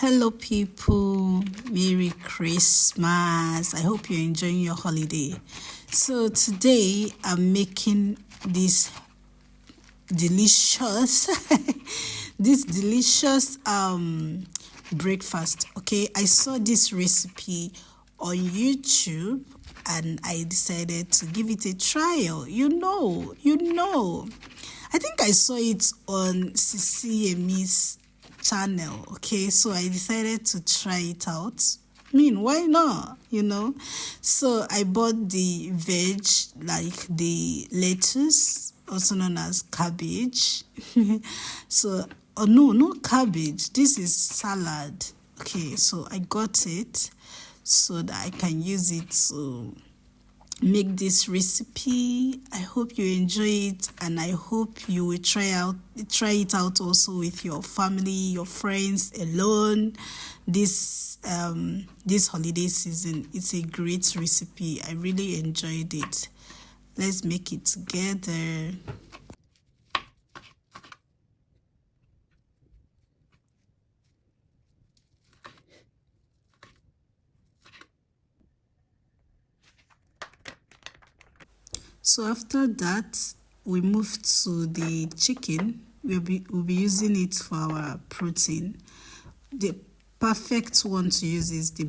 Hello, people. Merry Christmas. I hope you're enjoying your holiday. So, today I'm making this delicious, this delicious breakfast. Okay, I saw this recipe on YouTube and I decided to give it a trial. I think I saw it on Sisi Yemi's channel. Okay, so I decided to try it out. I mean, why not? So I bought the veg, like the lettuce, also known as cabbage. So, oh no, no cabbage. This is salad. Okay, so I got it so that I can use it to make this recipe. I hope you enjoy it, and I hope you will try it out also with your family, your friends, alone. This holiday season, it's a great recipe. I really enjoyed it. Let's make it together. So after that, we move to the chicken. We'll be using it for our protein. The perfect one to use is the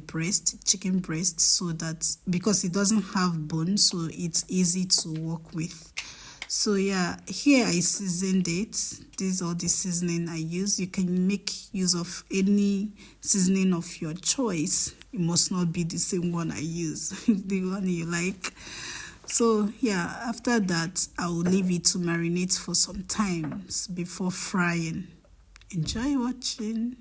chicken breast, so that because it doesn't have bone, so it's easy to work with. So yeah, here I seasoned it. This is all the seasoning I use. You can make use of any seasoning of your choice. It must not be the same one I use, the one you like. So yeah, after that, I will leave it to marinate for some time before frying. Enjoy watching.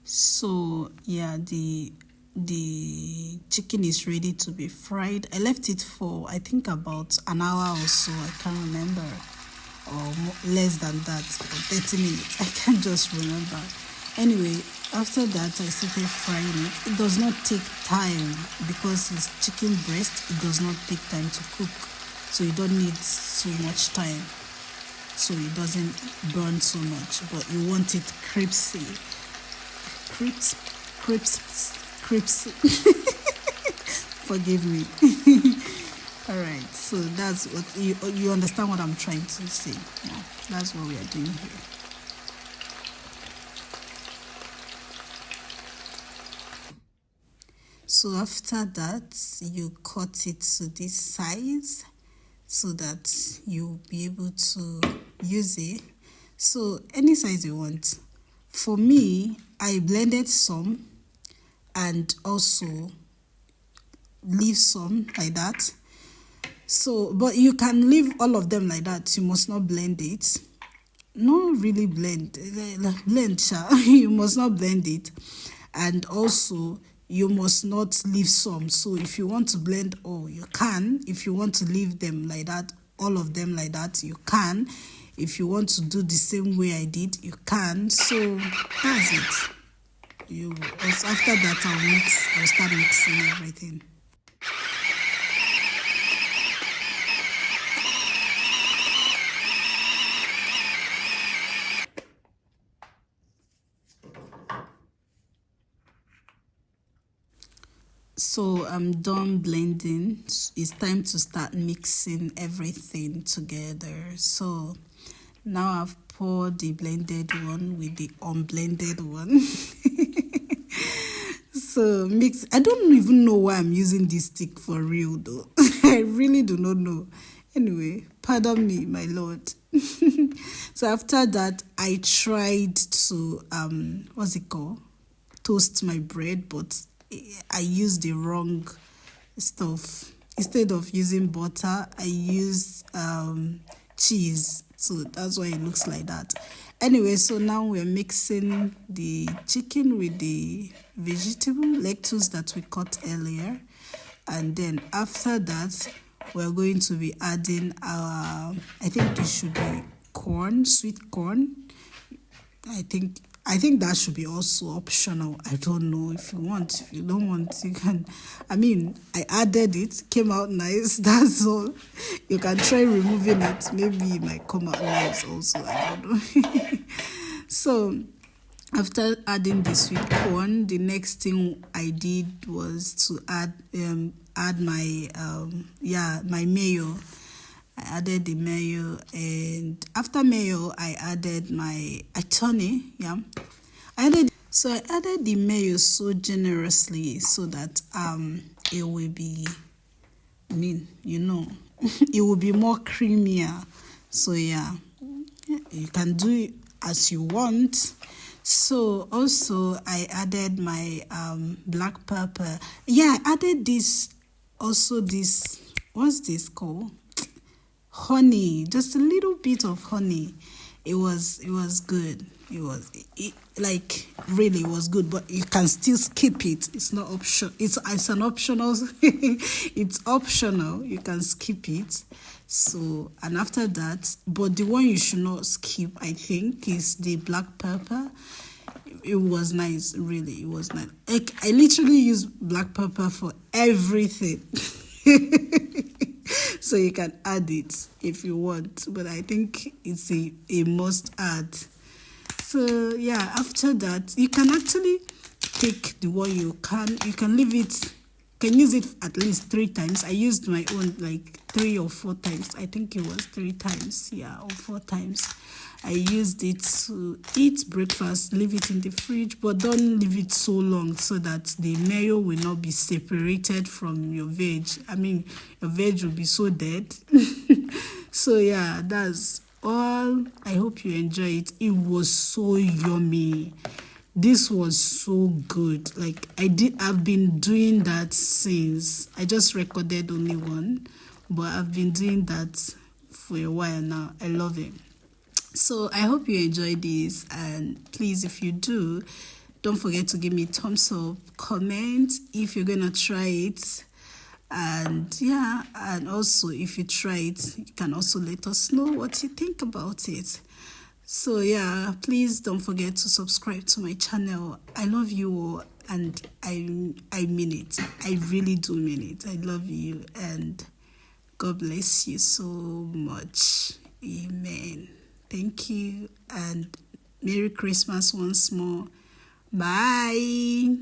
So yeah, the chicken is ready to be fried. I left it for, I think, about an hour or so. I can't remember, or less than that, or 30 minutes. I can't just remember. Anyway, after that, I started frying it. It does not take time because it's chicken breast. It does not take time to cook, so you don't need so much time, so it doesn't burn so much. But you want it crispy. Crips. Forgive me. All right, so that's what you understand what I'm trying to say. Yeah, that's what we are doing here. So after that, you cut it to this size so that you'll be able to use it. So any size you want. For me, I blended some, and also leave some like that. So, but you can leave all of them like that. You must not blend it. Not really blend. Blend, sha. You must not blend it. And also, you must not leave some. So, if you want to blend all, you can. If you want to leave them like that, all of them like that, you can. If you want to do the same way I did, you can. So, that's it. You also, after that, I'll start mixing everything. So I'm done blending. It's time to start mixing everything together. So now I've poured the blended one with the unblended one. So mix. I don't even know why I'm using this stick for real though. I really do not know. Anyway, pardon me, my lord. So after that, I tried to what's it called? Toast my bread, but I used the wrong stuff. Instead of using butter, I used cheese. So that's why it looks like that. Anyway, so now we're mixing the chicken with the vegetable lettuce that we cut earlier. And then after that, we're going to be adding our, I think this should be corn, sweet corn. I think that should be also optional. I don't know if you want. If you don't want, you can. I mean, I added it, came out nice. That's all. You can try removing it. Maybe it might come out nice also. I don't know. So, after adding the sweet corn, the next thing I did was to add my my mayo. I added the mayo, and after mayo, I added my attorney. Yeah, I added the mayo so generously so that it will be, it will be more creamier. So yeah, you can do it as you want. So also I added my black pepper. Yeah, I added this also. What's this called? Honey, just a little bit of honey. It was good. Like really it was good, but you can still skip it. It's not option. It's an optional. It's optional. You can skip it. So, and after that, but the one you should not skip, I think, is the black pepper. It was nice, really. It was nice. I literally use black pepper for everything. So you can add it if you want, but I think it's a must add. So yeah, after that, you can actually take the one you can leave it, can use it at least 3 times. I used my own like 3 or 4 times. I think it was 3 times, yeah, or 4 times. I used it to eat breakfast, leave it in the fridge, but don't leave it so long so that the mayo will not be separated from your veg. I mean, your veg will be so dead. So yeah, that's all. I hope you enjoy it. It was so yummy. This was so good. Like I've been doing that since. I just recorded only one, but I've been doing that for a while now. I love it. So I hope you enjoy this, and please, if you do, don't forget to give me a thumbs up, comment if you're gonna try it, and yeah, and also if you try it, you can also let us know what you think about it. So yeah, please don't forget to subscribe to my channel. I love you all, and I mean it. I really do mean it. I love you, and God bless you so much. Amen. Thank you, and Merry Christmas once more. Bye.